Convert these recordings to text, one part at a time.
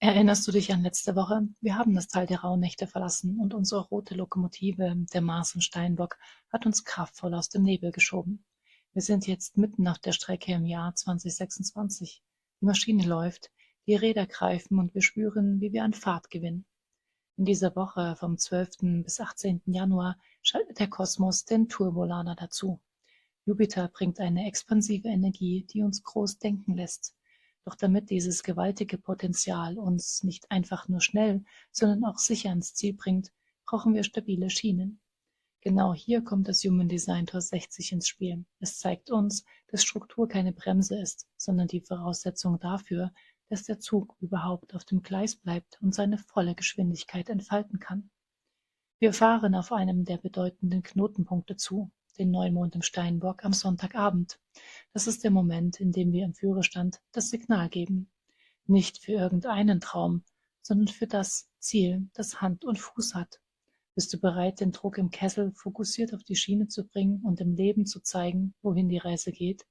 Erinnerst du dich an letzte Woche? Wir haben das Tal der Rauhnächte verlassen und unsere rote Lokomotive, der Mars und Steinbock, hat uns kraftvoll aus dem Nebel geschoben. Wir sind jetzt mitten auf der Strecke im Jahr 2026. Die Maschine läuft, die Räder greifen und wir spüren, wie wir an Fahrt gewinnen. In dieser Woche vom 12. bis 18. Januar schaltet der Kosmos den Turbolader dazu. Jupiter bringt eine expansive Energie, die uns groß denken lässt. Doch damit dieses gewaltige Potenzial uns nicht einfach nur schnell, sondern auch sicher ans Ziel bringt, brauchen wir stabile Schienen. Genau hier kommt das Human Design Tor 60 ins Spiel. Es zeigt uns, dass Struktur keine Bremse ist, sondern die Voraussetzung dafür, dass der Zug überhaupt auf dem Gleis bleibt und seine volle Geschwindigkeit entfalten kann. Wir fahren auf einem der bedeutenden Knotenpunkte zu, den Neumond im Steinbock am Sonntagabend. Das ist der Moment, in dem wir im Führerstand das Signal geben. Nicht für irgendeinen Traum, sondern für das Ziel, das Hand und Fuß hat. Bist du bereit, den Druck im Kessel fokussiert auf die Schiene zu bringen und im Leben zu zeigen, wohin die Reise geht?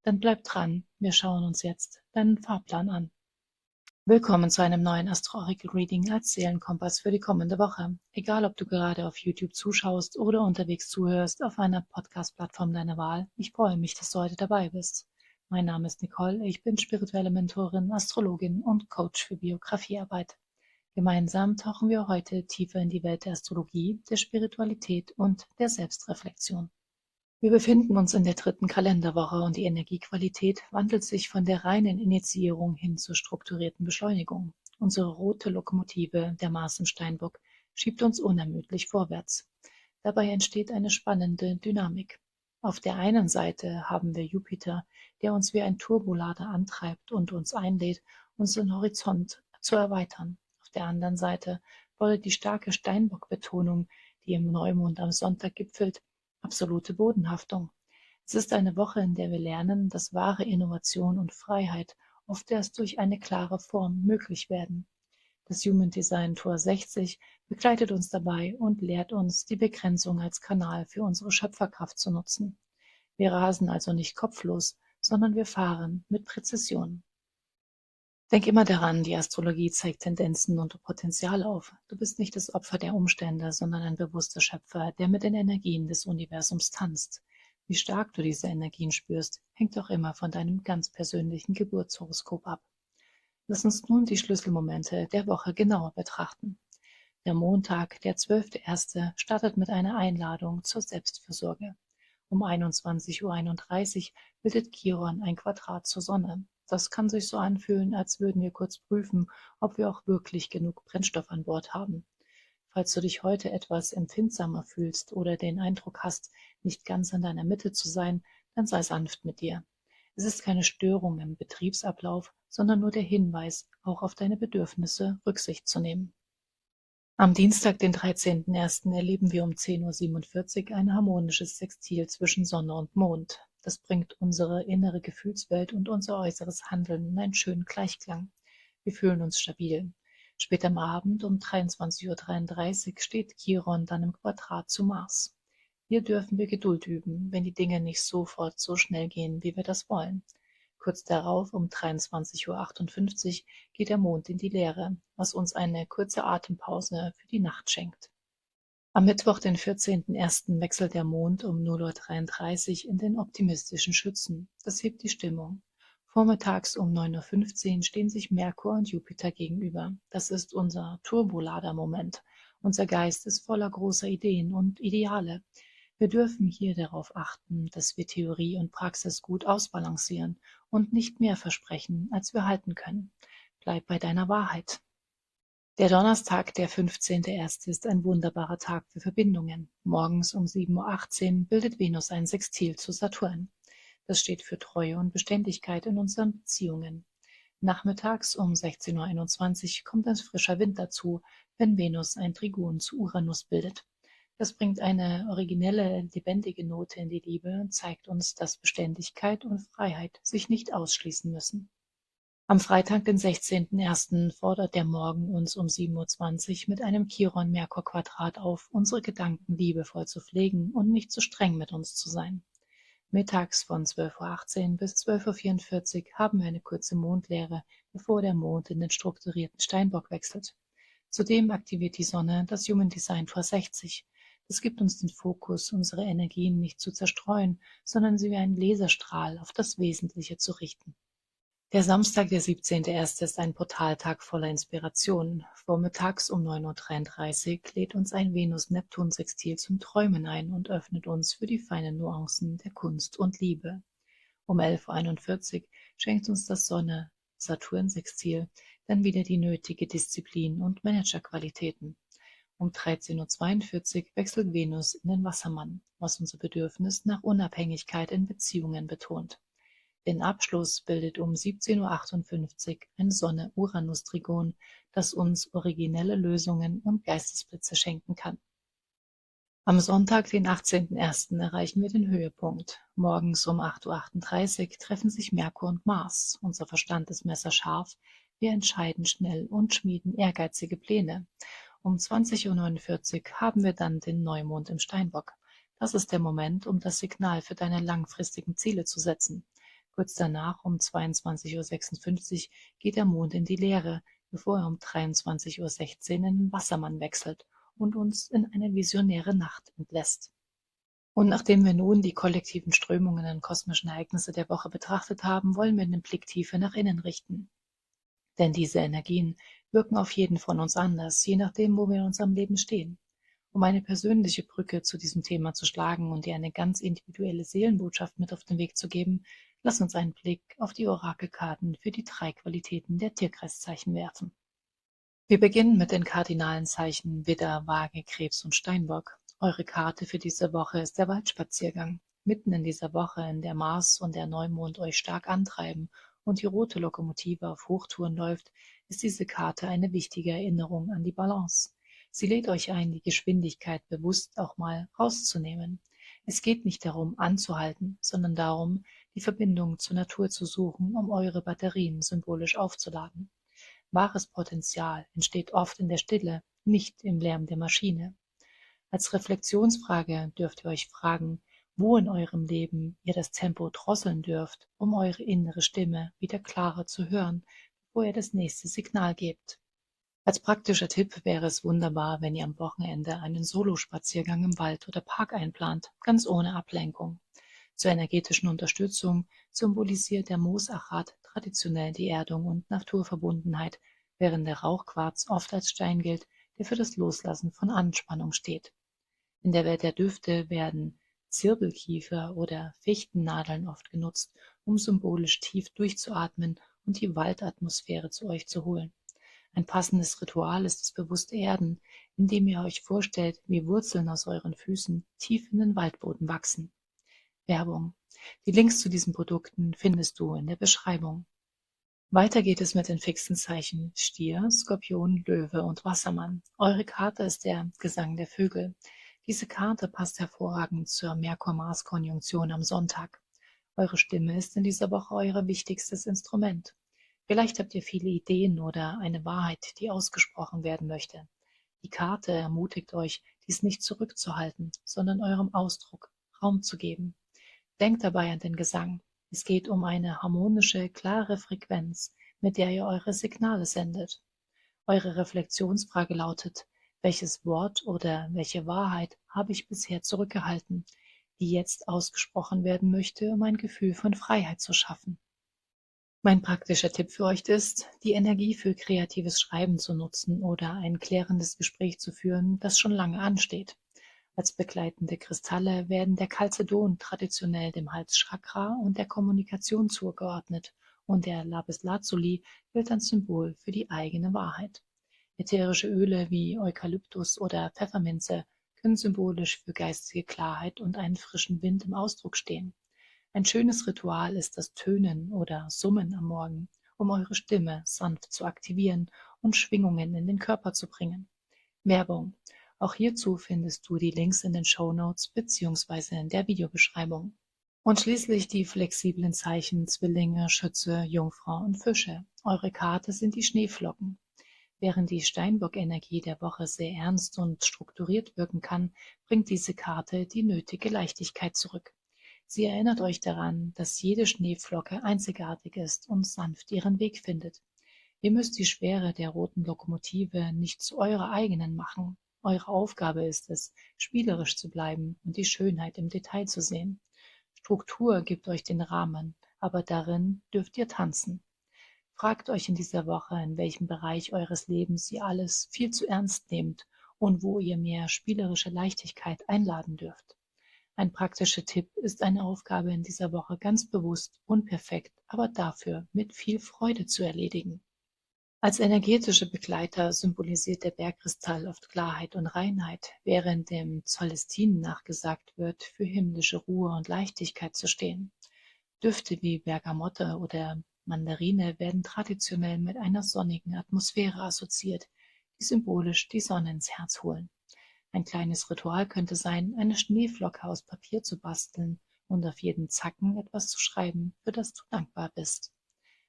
Dann bleib dran, wir schauen uns jetzt deinen Fahrplan an. Willkommen zu einem neuen Astro-Oracle-Reading als Seelenkompass für die kommende Woche. Egal, ob du gerade auf YouTube zuschaust oder unterwegs zuhörst auf einer Podcast-Plattform deiner Wahl, ich freue mich, dass du heute dabei bist. Mein Name ist Nicole, ich bin spirituelle Mentorin, Astrologin und Coach für Biografiearbeit. Gemeinsam tauchen wir heute tiefer in die Welt der Astrologie, der Spiritualität und der Selbstreflexion. Wir befinden uns in der 3. Kalenderwoche und die Energiequalität wandelt sich von der reinen Initiierung hin zur strukturierten Beschleunigung. Unsere rote Lokomotive, der Mars im Steinbock, schiebt uns unermüdlich vorwärts. Dabei entsteht eine spannende Dynamik. Auf der einen Seite haben wir Jupiter, der uns wie ein Turbolader antreibt und uns einlädt, unseren Horizont zu erweitern. Auf der anderen Seite fordert die starke Steinbock-Betonung, die im Neumond am Sonntag gipfelt, absolute Bodenhaftung. Es ist eine Woche, in der wir lernen, dass wahre Innovation und Freiheit oft erst durch eine klare Form möglich werden. Das Human Design Tor 60 begleitet uns dabei und lehrt uns, die Begrenzung als Kanal für unsere Schöpferkraft zu nutzen. Wir rasen also nicht kopflos, sondern wir fahren mit Präzision. Denk immer daran, die Astrologie zeigt Tendenzen und Potenziale auf. Du bist nicht das Opfer der Umstände, sondern ein bewusster Schöpfer, der mit den Energien des Universums tanzt. Wie stark du diese Energien spürst, hängt auch immer von deinem ganz persönlichen Geburtshoroskop ab. Lass uns nun die Schlüsselmomente der Woche genauer betrachten. Der Montag, der 12.01., startet mit einer Einladung zur Selbstfürsorge. Um 21:31 Uhr bildet Chiron ein Quadrat zur Sonne. Das kann sich so anfühlen, als würden wir kurz prüfen, ob wir auch wirklich genug Brennstoff an Bord haben. Falls du dich heute etwas empfindsamer fühlst oder den Eindruck hast, nicht ganz in deiner Mitte zu sein, dann sei sanft mit dir. Es ist keine Störung im Betriebsablauf, sondern nur der Hinweis, auch auf deine Bedürfnisse Rücksicht zu nehmen. Am Dienstag, den 13.01., erleben wir um 10:47 Uhr ein harmonisches Sextil zwischen Sonne und Mond. Das bringt unsere innere Gefühlswelt und unser äußeres Handeln in einen schönen Gleichklang. Wir fühlen uns stabil. Später am Abend um 23:33 Uhr steht Chiron dann im Quadrat zu Mars. Hier dürfen wir Geduld üben, wenn die Dinge nicht sofort so schnell gehen, wie wir das wollen. Kurz darauf, um 23:58 Uhr, geht der Mond in die Leere, was uns eine kurze Atempause für die Nacht schenkt. Am Mittwoch, den 14.01., wechselt der Mond um 0:33 Uhr in den optimistischen Schützen. Das hebt die Stimmung. Vormittags um 9:15 Uhr stehen sich Merkur und Jupiter gegenüber. Das ist unser Turbolader-Moment. Unser Geist ist voller großer Ideen und Ideale. Wir dürfen hier darauf achten, dass wir Theorie und Praxis gut ausbalancieren und nicht mehr versprechen, als wir halten können. Bleib bei deiner Wahrheit. Der Donnerstag, der 15.01., ist ein wunderbarer Tag für Verbindungen. Morgens um 7:18 Uhr bildet Venus ein Sextil zu Saturn. Das steht für Treue und Beständigkeit in unseren Beziehungen. Nachmittags um 16:21 Uhr kommt ein frischer Wind dazu, wenn Venus ein Trigon zu Uranus bildet. Das bringt eine originelle, lebendige Note in die Liebe und zeigt uns, dass Beständigkeit und Freiheit sich nicht ausschließen müssen. Am Freitag, den 16.01., fordert der Morgen uns um 7:20 Uhr mit einem Chiron-Merkur-Quadrat auf, unsere Gedanken liebevoll zu pflegen und nicht zu streng mit uns zu sein. Mittags von 12:18 bis 12:44 haben wir eine kurze Mondleere, bevor der Mond in den strukturierten Steinbock wechselt. Zudem aktiviert die Sonne das Human Design Tor 60. Das gibt uns den Fokus, unsere Energien nicht zu zerstreuen, sondern sie wie einen Laserstrahl auf das Wesentliche zu richten. Der Samstag, der 17.01. ist ein Portaltag voller Inspiration. Vormittags um 9:33 Uhr lädt uns ein Venus-Neptun-Sextil zum Träumen ein und öffnet uns für die feinen Nuancen der Kunst und Liebe. Um 11:41 Uhr schenkt uns das Sonne-Saturn-Sextil dann wieder die nötige Disziplin und Managerqualitäten. Um 13:42 Uhr wechselt Venus in den Wassermann, was unser Bedürfnis nach Unabhängigkeit in Beziehungen betont. Den Abschluss bildet um 17:58 Uhr ein Sonne-Uranus-Trigon, das uns originelle Lösungen und Geistesblitze schenken kann. Am Sonntag, den 18.01. erreichen wir den Höhepunkt. Morgens um 8:38 Uhr treffen sich Merkur und Mars. Unser Verstand ist messerscharf, wir entscheiden schnell und schmieden ehrgeizige Pläne. Um 20:49 Uhr haben wir dann den Neumond im Steinbock. Das ist der Moment, um das Signal für deine langfristigen Ziele zu setzen. Kurz danach, um 22:56 Uhr, geht der Mond in die Leere, bevor er um 23:16 Uhr in den Wassermann wechselt und uns in eine visionäre Nacht entlässt. Und nachdem wir nun die kollektiven Strömungen und kosmischen Ereignisse der Woche betrachtet haben, wollen wir den Blick tiefer nach innen richten. Denn diese Energien wirken auf jeden von uns anders, je nachdem, wo wir in unserem Leben stehen. Um eine persönliche Brücke zu diesem Thema zu schlagen und dir eine ganz individuelle Seelenbotschaft mit auf den Weg zu geben, lass uns einen Blick auf die Orakelkarten für die 3 Qualitäten der Tierkreiszeichen werfen. Wir beginnen mit den kardinalen Zeichen Widder, Waage, Krebs und Steinbock. Eure Karte für diese Woche ist der Waldspaziergang. Mitten in dieser Woche, in der Mars und der Neumond euch stark antreiben und die rote Lokomotive auf Hochtouren läuft, ist diese Karte eine wichtige Erinnerung an die Balance. Sie lädt euch ein, die Geschwindigkeit bewusst auch mal rauszunehmen. Es geht nicht darum, anzuhalten, sondern darum, die Verbindung zur Natur zu suchen, um eure Batterien symbolisch aufzuladen. Wahres Potenzial entsteht oft in der Stille, nicht im Lärm der Maschine. Als Reflexionsfrage dürft ihr euch fragen, wo in eurem Leben ihr das Tempo drosseln dürft, um eure innere Stimme wieder klarer zu hören, bevor ihr das nächste Signal gebt. Als praktischer Tipp wäre es wunderbar, wenn ihr am Wochenende einen Solospaziergang im Wald oder Park einplant, ganz ohne Ablenkung. Zur energetischen Unterstützung symbolisiert der Moosachat traditionell die Erdung und Naturverbundenheit, während der Rauchquarz oft als Stein gilt, der für das Loslassen von Anspannung steht. In der Welt der Düfte werden Zirbelkiefer oder Fichtennadeln oft genutzt, um symbolisch tief durchzuatmen und die Waldatmosphäre zu euch zu holen. Ein passendes Ritual ist das bewusste Erden, indem ihr euch vorstellt, wie Wurzeln aus euren Füßen tief in den Waldboden wachsen. Werbung. Die Links zu diesen Produkten findest du in der Beschreibung. Weiter geht es mit den fixen Zeichen Stier, Skorpion, Löwe und Wassermann. Eure Karte ist der Gesang der Vögel. Diese Karte passt hervorragend zur Merkur-Mars-Konjunktion am Sonntag. Eure Stimme ist in dieser Woche euer wichtigstes Instrument. Vielleicht habt ihr viele Ideen oder eine Wahrheit, die ausgesprochen werden möchte. Die Karte ermutigt euch, dies nicht zurückzuhalten, sondern eurem Ausdruck Raum zu geben. Denkt dabei an den Gesang. Es geht um eine harmonische, klare Frequenz, mit der ihr eure Signale sendet. Eure Reflexionsfrage lautet, welches Wort oder welche Wahrheit habe ich bisher zurückgehalten, die jetzt ausgesprochen werden möchte, um ein Gefühl von Freiheit zu schaffen? Mein praktischer Tipp für euch ist, die Energie für kreatives Schreiben zu nutzen oder ein klärendes Gespräch zu führen, das schon lange ansteht. Als begleitende Kristalle werden der Chalcedon traditionell dem Halschakra und der Kommunikation zugeordnet und der Lapislazuli gilt als Symbol für die eigene Wahrheit. Ätherische Öle wie Eukalyptus oder Pfefferminze können symbolisch für geistige Klarheit und einen frischen Wind im Ausdruck stehen. Ein schönes Ritual ist das Tönen oder Summen am Morgen, um eure Stimme sanft zu aktivieren und Schwingungen in den Körper zu bringen. Werbung. Auch hierzu findest du die Links in den Shownotes bzw. in der Videobeschreibung. Und schließlich die flexiblen Zeichen Zwillinge, Schütze, Jungfrau und Fische. Eure Karte sind die Schneeflocken. Während die Steinbock-Energie der Woche sehr ernst und strukturiert wirken kann, bringt diese Karte die nötige Leichtigkeit zurück. Sie erinnert euch daran, dass jede Schneeflocke einzigartig ist und sanft ihren Weg findet. Ihr müsst die Schwere der roten Lokomotive nicht zu eurer eigenen machen. Eure Aufgabe ist es, spielerisch zu bleiben und die Schönheit im Detail zu sehen. Struktur gibt euch den Rahmen, aber darin dürft ihr tanzen. Fragt euch in dieser Woche, in welchem Bereich eures Lebens ihr alles viel zu ernst nehmt und wo ihr mehr spielerische Leichtigkeit einladen dürft. Ein praktischer Tipp ist eine Aufgabe in dieser Woche ganz bewusst, unperfekt, aber dafür mit viel Freude zu erledigen. Als energetischer Begleiter symbolisiert der Bergkristall oft Klarheit und Reinheit, während dem Zolestin nachgesagt wird, für himmlische Ruhe und Leichtigkeit zu stehen. Düfte wie Bergamotte oder Mandarine werden traditionell mit einer sonnigen Atmosphäre assoziiert, die symbolisch die Sonne ins Herz holen. Ein kleines Ritual könnte sein, eine Schneeflocke aus Papier zu basteln und auf jeden Zacken etwas zu schreiben, für das du dankbar bist.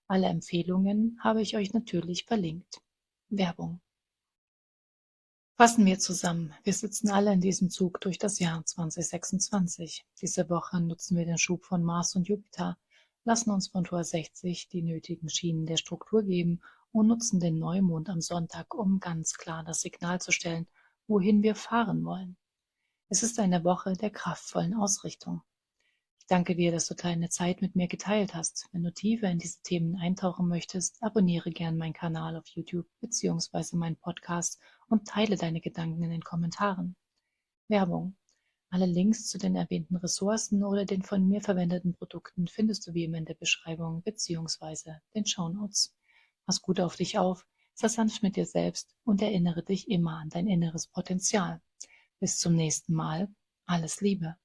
Alle Empfehlungen habe ich euch natürlich verlinkt. Werbung. Fassen wir zusammen. Wir sitzen alle in diesem Zug durch das Jahr 2026. Diese Woche nutzen wir den Schub von Mars und Jupiter, lassen uns von Tor 60 die nötigen Schienen der Struktur geben und nutzen den Neumond am Sonntag, um ganz klar das Signal zu stellen, wohin wir fahren wollen. Es ist eine Woche der kraftvollen Ausrichtung. Ich danke dir, dass du deine Zeit mit mir geteilt hast. Wenn du tiefer in diese Themen eintauchen möchtest, abonniere gern meinen Kanal auf YouTube bzw. meinen Podcast und teile deine Gedanken in den Kommentaren. Werbung. Alle Links zu den erwähnten Ressourcen oder den von mir verwendeten Produkten findest du wie immer in der Beschreibung bzw. den Shownotes. Pass gut auf dich auf, sei sanft mit dir selbst und erinnere dich immer an dein inneres Potenzial. Bis zum nächsten Mal. Alles Liebe.